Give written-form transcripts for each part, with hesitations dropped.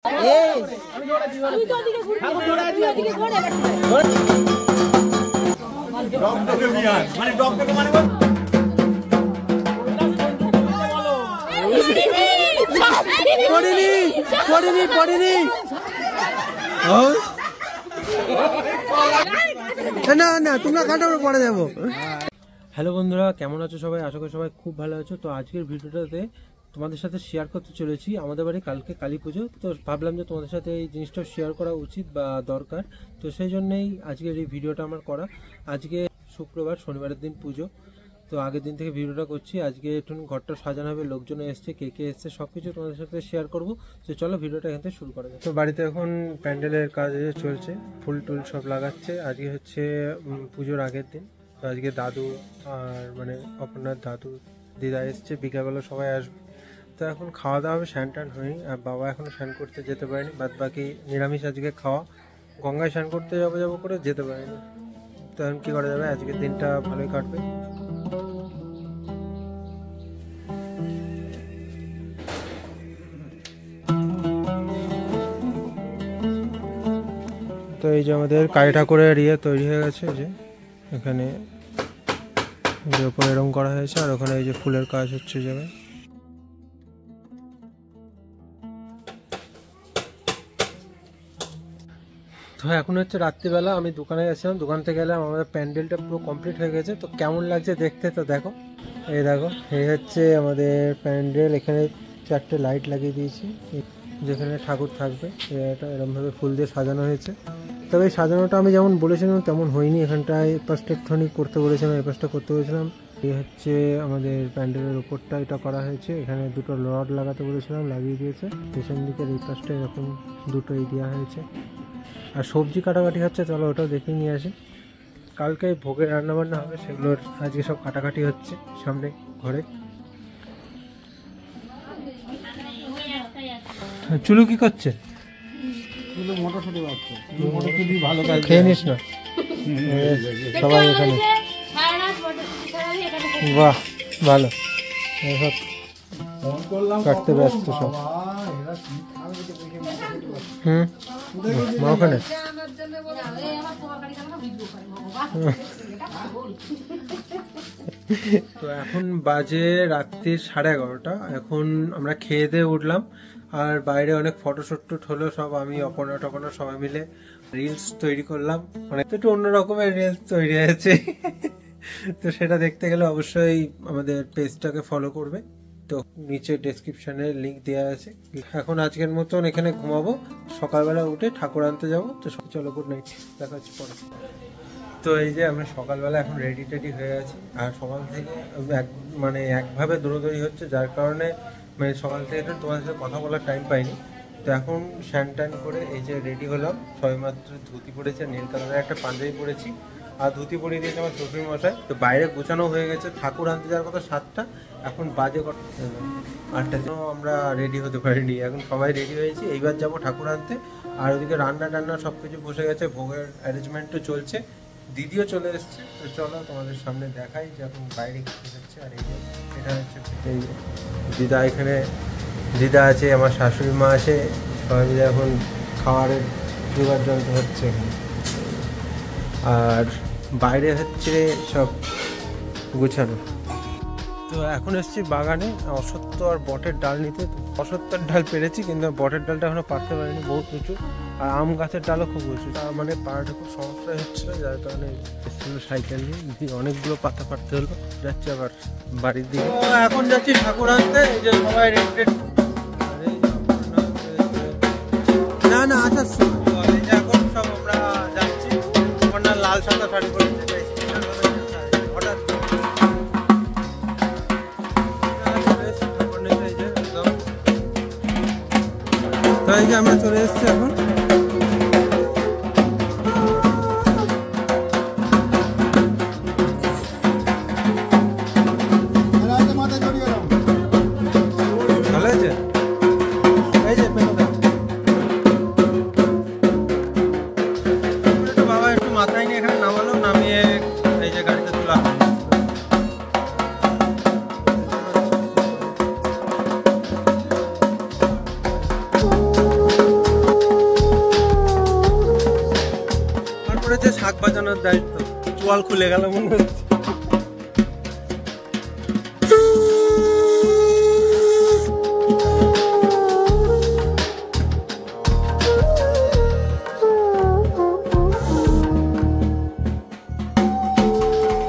না তোমরা কাটার পরে যাবো। হ্যালো বন্ধুরা, কেমন আছো সবাই? আশা করি সবাই খুব ভালো আছো। তো আজকের ভিডিওটাতে তোমাদের সাথে শেয়ার করতে চলেছি আমাদের বাড়ি কালকে কালী পুজো। তো ভাবলাম যে তোমাদের সাথে এই জিনিসটা শেয়ার করা উচিত বা দরকার। তো সেই জন্যই আজকের এই ভিডিওটা আমার করা। আজকে শুক্রবার, শনিবারের দিন পুজো। তো আগের দিন থেকে ভিডিওটা করছি। আজকে একটু ঘরটা সাজানো হবে, লোকজন এসছে, কে কে এসছে সব কিছু তোমাদের সাথে শেয়ার করবো। তো চলো ভিডিওটা এখান থেকে শুরু করা যায়। তো বাড়িতে এখন প্যান্ডেলের কাজ চলছে, ফুল টুল সব লাগাচ্ছে। আজকে হচ্ছে পুজোর আগের দিন। তো আজকে দাদু আর মানে অপর্ণার দাদু দিদা এসছে, বিকালবেলা সবাই আসবে। তো এখন খাওয়া দাওয়া হবে, স্নান টান হয়নি। আর বাবা এখনও স্নান করতে যেতে পারেনি, বাদ বাকি নিরামিষ আজকে খাওয়া। গঙ্গায় স্নান করতে যাবো করে যেতে পারেনি। তো এখন কী করা যাবে, আজকের দিনটা ভালোই কাটবে। তো এই যে আমাদের কালী ঠাকুরের তৈরি হয়ে গেছে, যে এখানে উপরে এরকম করা হয়েছে, আর ওখানে এই যে ফুলের কাজ হচ্ছে জায়গায়। তো এখন হচ্ছে রাত্রিবেলা, আমি দোকানে গেছিলাম, দোকান থেকে গেলাম, আমাদের প্যান্ডেলটা পুরো কমপ্লিট হয়ে গেছে। তো কেমন লাগছে দেখতে, তো দেখো, এই দেখো, এই হচ্ছে আমাদের প্যান্ডেল। এখানে 4টে লাইট লাগিয়ে দিয়েছি, যেখানে ঠাকুর থাকবে। এটা এরকমভাবে ফুল দিয়ে সাজানো হয়েছে। তবে এই সাজানোটা আমি যেমন বলেছিলাম তেমন হয়নি। এখানটায় এই পাশটা একটুখানি করতে বলেছিলাম, এই পাশটা করতে বলেছিলাম। এই হচ্ছে আমাদের প্যান্ডেলের উপরটা এটা করা হয়েছে। এখানে 2টো রড লাগাতে বলেছিলাম, লাগিয়ে দিয়েছে। পেছন দিকের এই পাশটা এরকম 2টোই দেওয়া হয়েছে। আর সবজি কাটাকাটি হচ্ছে, চলো ওটাও দেখে নিয়ে আসি। কালকে ভোগের রান্নাবান্না হবে, সেগুলোর আজকে সব কাটাকাটি হচ্ছে সামনে ঘরে। চুলু কি করছে? মটরশুঁটি বাড়ছে, মটরশুঁটি ভালো কাজ, খেয়ে নিস না সবাই এখানে। বাহ ভালো, সব কাটতে ব্যস্ত সব। মা ওখানে তো এখন বাজে রাত্রি 11:30। এখন আমরা খেয়ে দিয়ে উঠলাম, আর বাইরে অনেক ফটোশুট হলো সব। আমি অপর্ণা সবাই মিলে রিলস তৈরি করলাম, মানে একটু অন্য রকমের রিলস তৈরি হয়েছে। তো সেটা দেখতে গেলে অবশ্যই আমাদের পেজটাকে ফলো করবে। তো নিচে ডেসক্রিপশনে লিংক দেওয়া আছে। এখন আজকের মতন এখানে ঘুমাবো, সকালবেলা উঠে ঠাকুর আনতে যাবো। তো চলো, গুড নাইট, দেখা হচ্ছে পরে। তো এই যে আমরা সকালবেলা এখন রেডি হয়ে আছি। আর সকাল থেকে মানে একভাবে দৌড়দৌড়ি হচ্ছে, যার কারণে মানে সকাল থেকে একটু তোমাদের সাথে কথা বলার টাইম পাইনি। তো এখন স্নান টান করে এই যে রেডি হলাম, সবেমাত্র ধুতি পরেছে, নীল কালারের একটা পাঞ্জাবি পরেছি, আর ধুতি পরিয়ে দিয়েছে আমার শ্বশুর মশাই। তো বাইরে গোছানো হয়ে গেছে, ঠাকুর আনতে যাওয়ার কথা 7টা, এখন বাজে 8টার জন্য আমরা রেডি হতে পারিনি। এখন সবাই রেডি হয়েছি, এইবার যাব ঠাকুর আনতে। আর ওদিকে রান্না সব কিছু বসে গেছে, ভোগের অ্যারেঞ্জমেন্টও চলছে, দিদিও চলে এসছে। তো চলো তোমাদের সামনে দেখাই যে এখন বাইরে কী হচ্ছে। আর এই যে এটা হচ্ছে এই দিদা, এখানে দিদা আছে, আমার শাশুড়ি মা আছে, সবাই মিলে এখন খাবারের জোগাড় যন্ত্র হচ্ছে এখানে। আর বাইরে হচ্ছে সব গুছানো। তো এখন এসেছি বাগানে অশ্বত্থ আর বটের ডাল নিতে। অশ্বত্থের ডাল পেরেছি, কিন্তু বটের ডালটা এখনো পারতে পারিনি, বহুত উঁচু। আর আম গাছের ডালও খুব উঁচু, তার মানে পাড়াটা খুব সমস্যা হচ্ছিলো, যার কারণে এসেছিল সাইকেল নিয়ে। অনেকগুলো পাতা পাড়তে হলো। যাচ্ছি আবার বাড়ির দিকে। এখন যাচ্ছি ঠাকুর আনতে। এই যে সবাই না আসাচ্ছি, এখন সব আমরা যাচ্ছি। আপনার লাল সাদা শাড়ি পরেছে, হঠাৎ তো এই যে আমরা চলে এসেছি এখন। ভালো আছে, এই যে বাবা একটু মাথায় নিয়ে এখানে নামালো, নামিয়ে এই যে গাড়িতে তোলা। দায়িত্ব। চোয়াল খুলে গেল মনে হচ্ছে।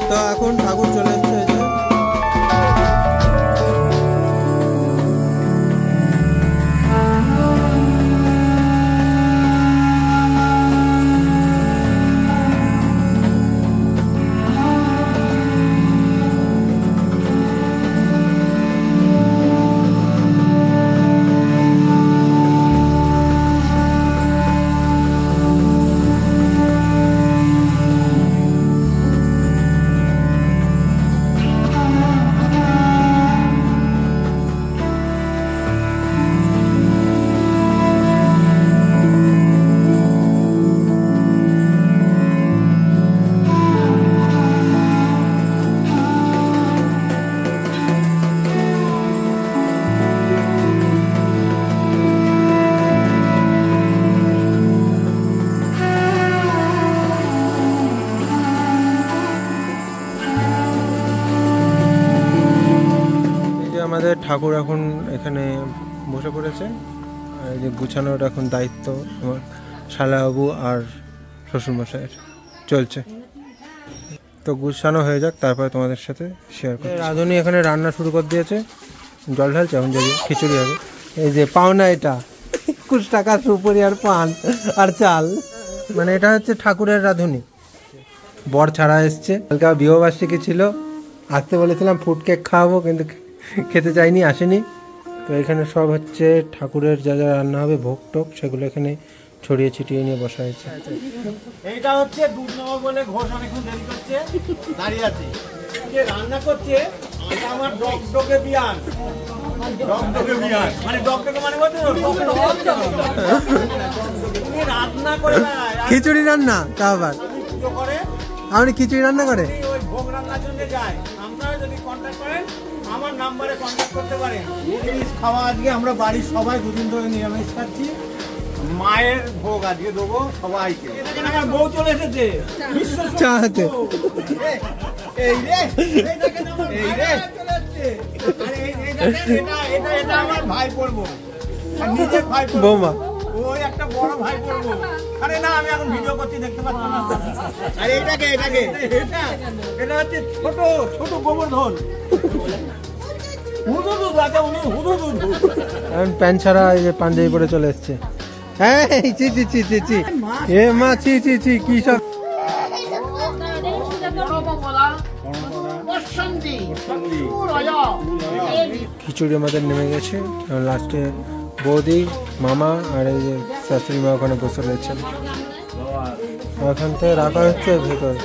তো এখন ঠাকুর চলে এসছে। আমাদের ঠাকুর এখন এখানে বসে পড়েছে, আর যে গুছানোর এখন দায়িত্ব আমার শালাবাবু আর শ্বশুরমশাইয়ের চলছে। তো গুছানো হয়ে যাক, তারপরে তোমাদের সাথে শেয়ার করি। রাঁধুনি এখানে রান্না শুরু করে দিয়েছে, জল ঢালছে এখন, যদি খিচুড়ি হবে। এই যে পাওনা, এটা 21 টাকা সুপুরি আর পান আর চাল, মানে এটা হচ্ছে ঠাকুরের রাঁধুনি। বর ছাড়া এসছে, কালকে বিবাহবার্ষিকী ছিল, আসতে বলেছিলাম ফুড কেক খাওয়াবো, কিন্তু খেতে চাইনি, আসেনি। তো এখানে সব হচ্ছে ঠাকুরের যা যা রান্না হবে, ভোগ টোক, সেগুলো এখানে ছড়িয়ে ছিটিয়ে নিয়ে বসা হয়েছে। এইটা হচ্ছে দুধ নেওয়া বলে ঘোষ অনেকক্ষণ দেরি করছে, দাঁড়িয়ে আছে। যে রান্না করছে এটা আমার ডগডগে বিয়ান, ডগডগে বিয়ান মানে ডগডগে মানে বলতে রান্না করে খিচুড়ি রান্না, তা আবার করে আপনি খিচুড়ি রান্না করে ওই ভোগ রান্নার জন্য যায়। আপনারা যদি কন্ট্যাক্ট করেন আমার নাম্বারে কন্ট্যাক্ট করতে পারেন। নিরামিষ খাওয়া আজকে আমরা বাড়ির সবাই দুদিন ধরে নিরামিষ খাচ্ছি, মায়ের ভোগ আজকে দেবো সবাইকে। আমার বউ চলে এসেছে চাহাতে, এই রে এই রে এটা আমার ভাই পড়বো, নিজের ভাই বৌমা, ওই একটা বড় ভাই পড়বো। আরে না, আমি এখন ভিডিও করছি, দেখতে পাচ্ছ না। আরে এটাকে এটাকে এটা হচ্ছে ছোট ছোট গোবর্ধন, হুদুদু রাজা, উনি হুদুদু। এখন প্যান্ট ছাড়া এই যে পাঞ্জাবি পরে চলে এসছে। হ্যাঁ, চি চি চি চি চি, এ মা, চি চি চি, কি সব। খিচুড়ি আমাদের নেমে গেছে, লাস্টে বৌদি, মামা আর এই যে শাশুড়ি মা ওখানে বসে রয়েছেন। ওখান থেকে রাখা হচ্ছে ভেতর।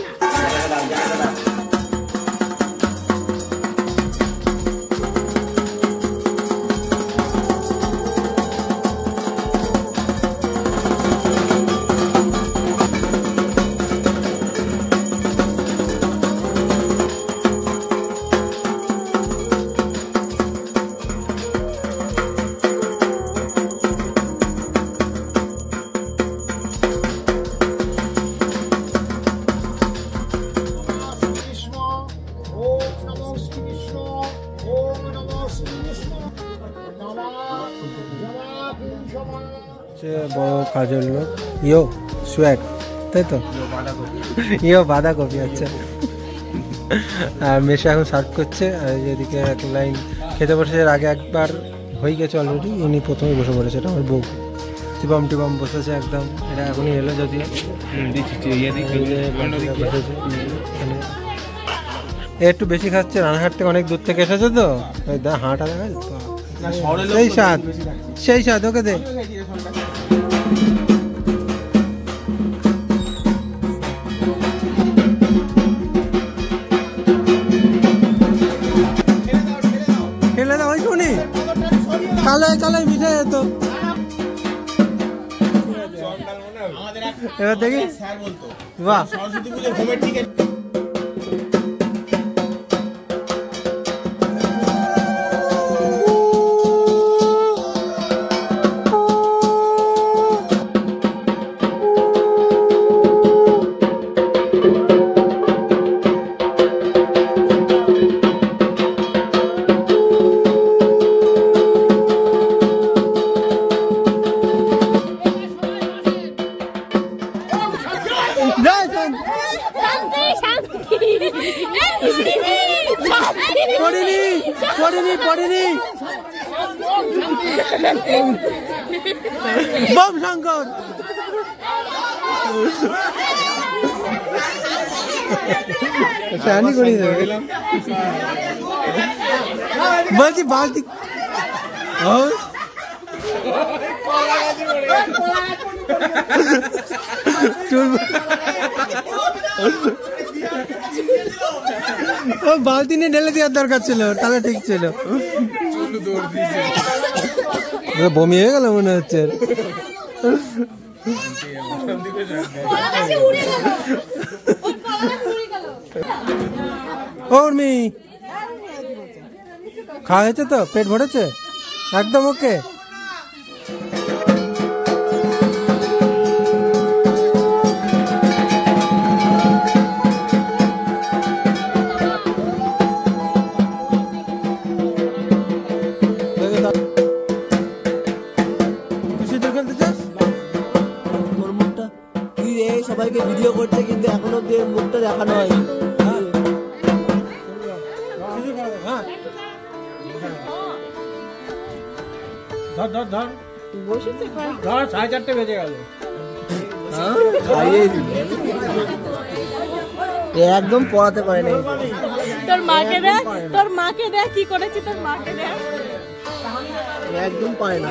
বড় কাজের লোক, ইয়ো সোয়াগ, তাই তো, ইয়ো বাঁধাকপি। আচ্ছা, আর মেশা এখন সার্ভ করছে, আর এদিকে এক লাইন খেতে বসেছে। এর আগে একবার হয়ে গেছে অলরেডি, উনি প্রথমে বসে পড়েছে, এটা আমার বউ। টিপম টিপম বসেছে একদম, এটা এখনই এলো যদিও। একটু বেশি খাচ্ছে, রানাঘাট থেকে অনেক দূর থেকে এসেছে তো, হাঁটা দেখা সেই স্বাদ, সেই স্বাদ। ওকে দে। খেলে দাও, ওই শুনি কালাই কালাই মিঠে যেত। এবার দেখি, বাহ, পড়েনি বম শঙ্কর প্যানি করে দেবে বলছি বালতি বালতি নিয়ে ঢেলে দেওয়ার দরকার ছিল, তাহলে ঠিক ছিল। বমি হয়ে গেল মনে হচ্ছে। উর্মি খাওয়া হয়েছে তো? পেট ভরেছে একদম? ওকে সবাইকে ভিডিও করছে কিন্তু এখনো মুখটা দেখানো হয়নি। ধর 4:30 বেজে গেল। একদম পড়াতে পারে নাই। তোর মাকে দেখ কি করেছি, তোর মাকে দেখ একদম পারে না।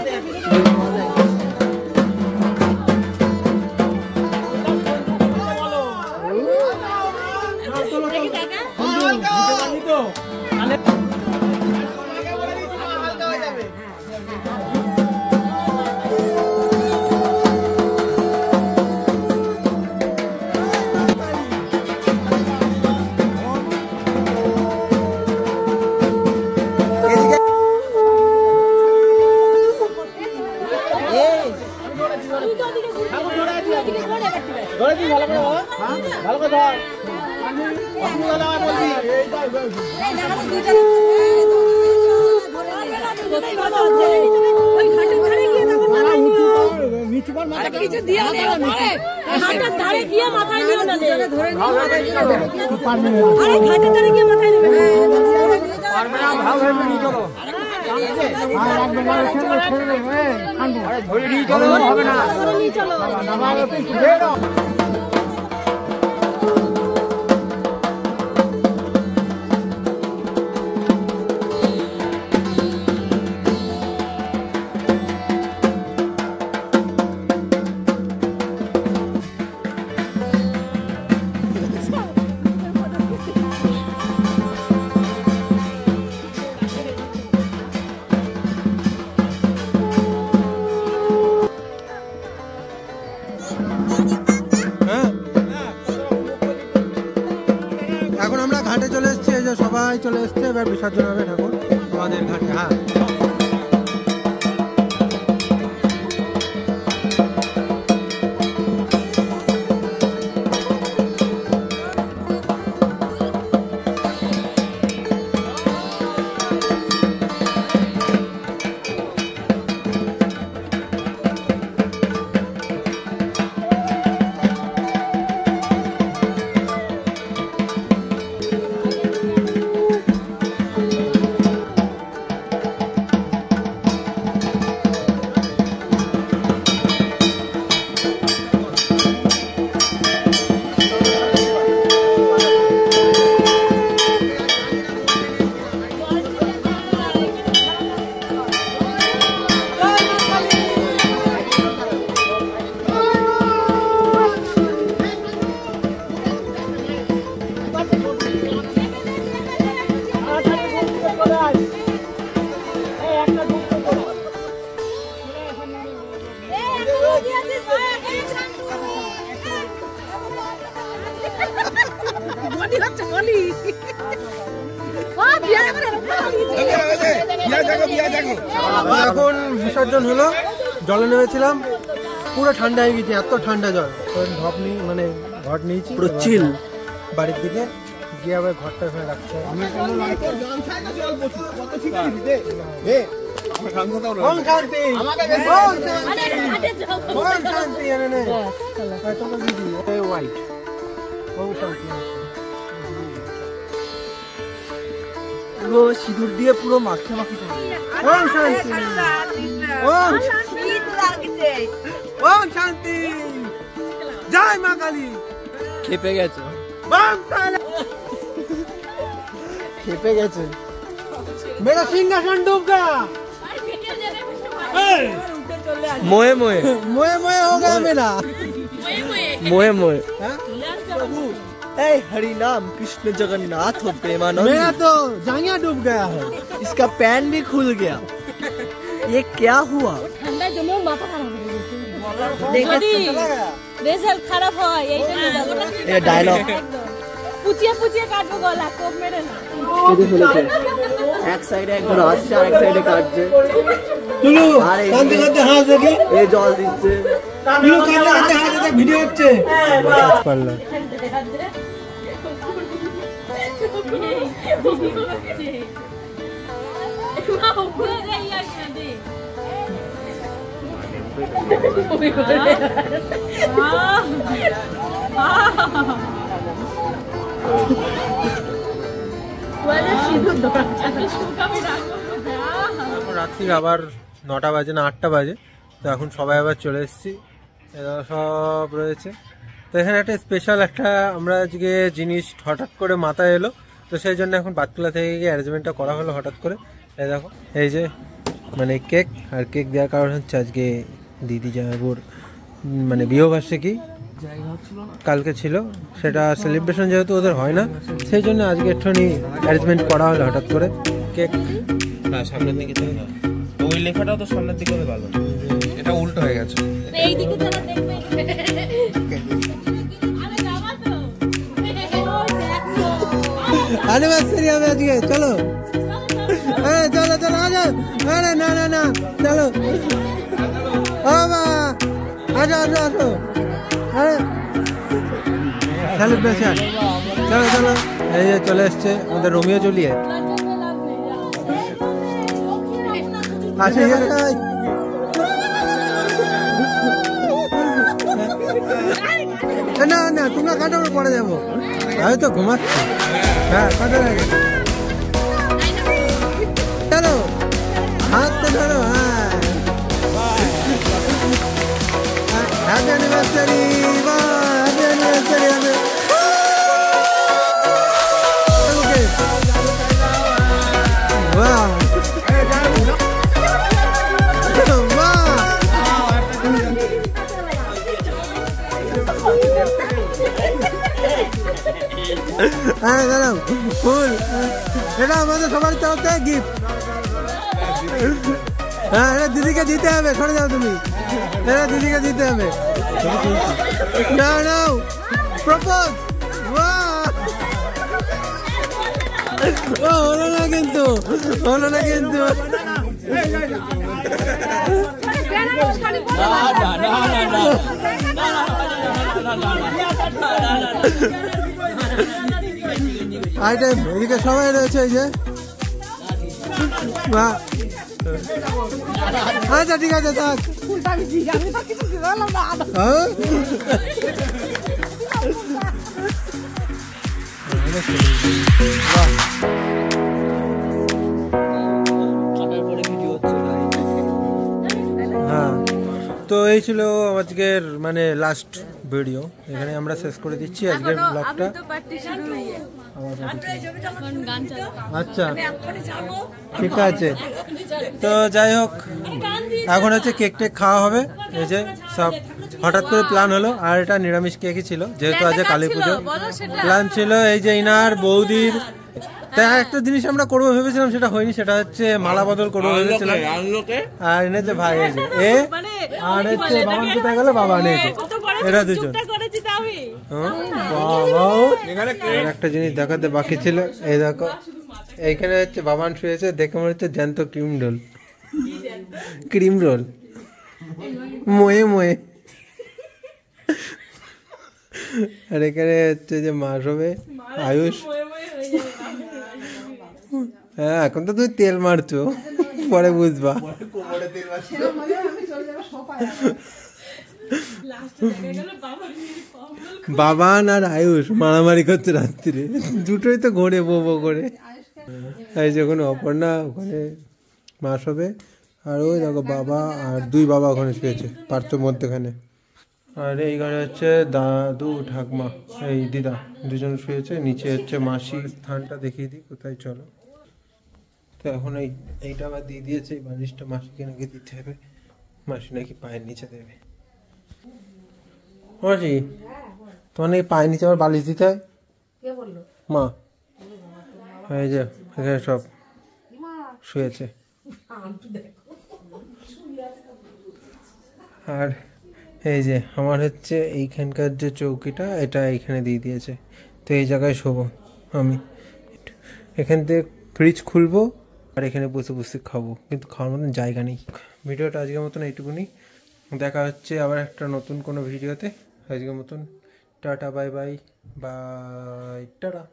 কিছু দিয়ে ঘাটের ধারে গিয়ে মাথায় নিও না, আরে ঘাটের ধারে গিয়ে মাথায় নেবে চলো। এখন আমরা ঘাটে চলে এসেছি, এই যে সবাই চলে এসছে, এবার বিসর্জন হবে ঠাকুর আমাদের ঘাটে। হ্যাঁ এখন বিসর্জন হলো, জলে নেমেছিলাম, পুরো ঠান্ডা হয়ে গেছে, এত ঠান্ডা জল। ঢপ নিয়ে মানে ঘট নিয়েছি পুরো চিল, বাড়ির দিকে গিয়ে আবার ঘরটা ওখানে রাখতে হবে। পুরো সিঁদুর দিয়ে পুরো মাখে মাখি করে। ওম শান্তি, ওম ওম শান্তি, জয় মা কালী। খেপে গেছে, বাম তালা খেপে গেছে। मेरा सिंहासन डूब गया, मोए मोए मोए मोए हो गया मेरा। मोए मोए। हाँ? ए हरि नाम कृष्ण जगन्नाथ हो प्रेमानंद। मेरा तो जांघिया डूब गया है। इसका पैन भी खुल गया। ये क्या हुआ? ঠান্ডায় জমে মাথা খারাপ হয়ে গেছে। রেজাল্ট খারাপ হয় এইটা ये डायलॉग পুচিয়ে পুচিয়ে কাটবো গলা, কোপ মেরে না। एक साइड একজন আসছে আর এক সাইডে কাটছে। তুলু আর এই কাঁদতে কাঁদতে হাস দেখি, এই জল দিচ্ছে। তুলু কাঁদতে কাঁদতে হাস দেখে ভিডিও হচ্ছে। পারলো রাত্রি আবার 9টা বাজে না 8টা বাজে, তো এখন সবাই আবার চলে এসেছি, এরা সব রয়েছে। তো এখানে একটা স্পেশাল একটা আমরা আজকে জিনিস হঠাৎ করে মাথায় এলো, তো সেই জন্য এখন বাতকুলা থেকে গিয়ে অ্যারেঞ্জমেন্টটা করা হলো হঠাৎ করে। এই দেখো, এই যে মানে কেক, আর কেক দেওয়ার কারণ হচ্ছে আজকে দিদি জামাইবুর মানে বিবাহবার্ষিকী কালকে ছিল, সেটা সেলিব্রেশন যেহেতু ওদের হয় না, সেই জন্য আজকে একটুখানি অ্যারেঞ্জমেন্ট করা হলো হঠাৎ করে। কেক না সামনের দিকে চলে যাও, ওই লেখাটাও তো সামনের দিকে হলে ভালো, এটা উল্টো হয়ে গেছে। এই দিকে যারা দেখবে আরে যাবা তো অ্যানিভার্সারি হবে আজকে, চলো চলো চলো আ যাও। আরে না না না, চলো ও মা, আসো আসো আসো। আরে সেলিব্রেশন, চলো চলো। এই যে চলে এসছে আমাদের রোমিও জুলিয়েট। আসে না না, তোমরা কাটো, পরে যাবো, আমি তো ঘুমাচ্ছি। হ্যাঁ কাটো লাগে, চলো হাত তো ধরো। হ্যাঁ হ্যাপি অ্যানিভার্সারি, হ্যাপি অ্যানিভার্সারি। বাহ হ্যাঁ দাঁড়াও, ফুল এটা আমাদের সবার তরফ থেকে গিফট। হ্যাঁ এটা দিদিকে দিতে হবে, সরে যাও তুমি, এটা দিদিকে দিতে হবে। না নাও প্রপোজ। ও হলো না কিন্তু, হলো না কিন্তু। আইটেম এদিকে সবাই রয়েছে, এই যে আচ্ছা ঠিক আছে থাক। হ্যাঁ তো এই ছিল আজকের মানে লাস্ট ভিডিও, এখানে আমরা শেষ করে দিচ্ছি আজকের ব্লগটা। আচ্ছা ঠিক আছে, তো যাই হোক এখন হচ্ছে কেক টেক খাওয়া হবে। এই যে সব হঠাৎ করে প্ল্যান হলো, আর এটা নিরামিষ কেকই ছিল যেহেতু আজ কালী পুজো। প্ল্যান ছিল এই যে ইনার বৌদির, তাই একটা জিনিস আমরা করবো ভেবেছিলাম, সেটা হয়নি, সেটা হচ্ছে মালা বদল করবো ভেবেছিলাম। আর এনেছে ভাই, এই যে এ আর হচ্ছে বাবা কোথায় গেল, বাবা এনেছে, এরা দুজন। একটা জিনিস দেখাতে বাকি ছিল, এই দেখো এইখানে হচ্ছে বাবান শুয়েছে, দেখে মনে হচ্ছে জ্যান্ত ক্রিম রোল, ক্রিম রোল মোয়ে মোয়ে। আর এখানে হচ্ছে যে মা শোবে, আয়ুষ। হ্যাঁ এখন তো তুমি তেল মারছো, পরে বুঝবা। বাবান আর আয়ুষ মারামারি করছে রাত্রিরে, দুটোই তো ঘোরে বো বো করে। এই যে ওখানে অপর্ণা, ওখানে মা শোবে, আর ওই দেখো বাবা আর দুই বাবা ওখানে শুয়েছে পার্থ মধ্যখানে। আর এই ঘরে হচ্ছে দাদু ঠাকমা এই দিদা দুজন শুয়েছে, নিচে হচ্ছে মাসি। স্থানটা দেখিয়ে দিই কোথায়, চলো। তো এখন এইটা আবার দিয়ে দিয়েছে, এই বালিশটা মাসিকে নাকি দিতে হবে, মাসি নাকি পায়ের নিচে দেবে। মাসি তোমার নাকি পায়ের নিচে আবার বালিশ দিতে হয়? মা এই যে এখানে সব শুয়েছে। আর এই যে আমার হচ্ছে এইখানকার যে চৌকিটা, এটা এইখানে দিয়ে দিয়েছে, তো এই জায়গায় শোবো আমি। এখান থেকে ফ্রিজ খুলবো আর এখানে বসে বসে খাবো, কিন্তু খাওয়ার মতন জায়গা নেই। ভিডিওটা আজকের মতন এইটুকুনি, দেখা হচ্ছে আবার একটা নতুন কোনো ভিডিওতে। আজকের মতন tata, bye bye, bye, tata.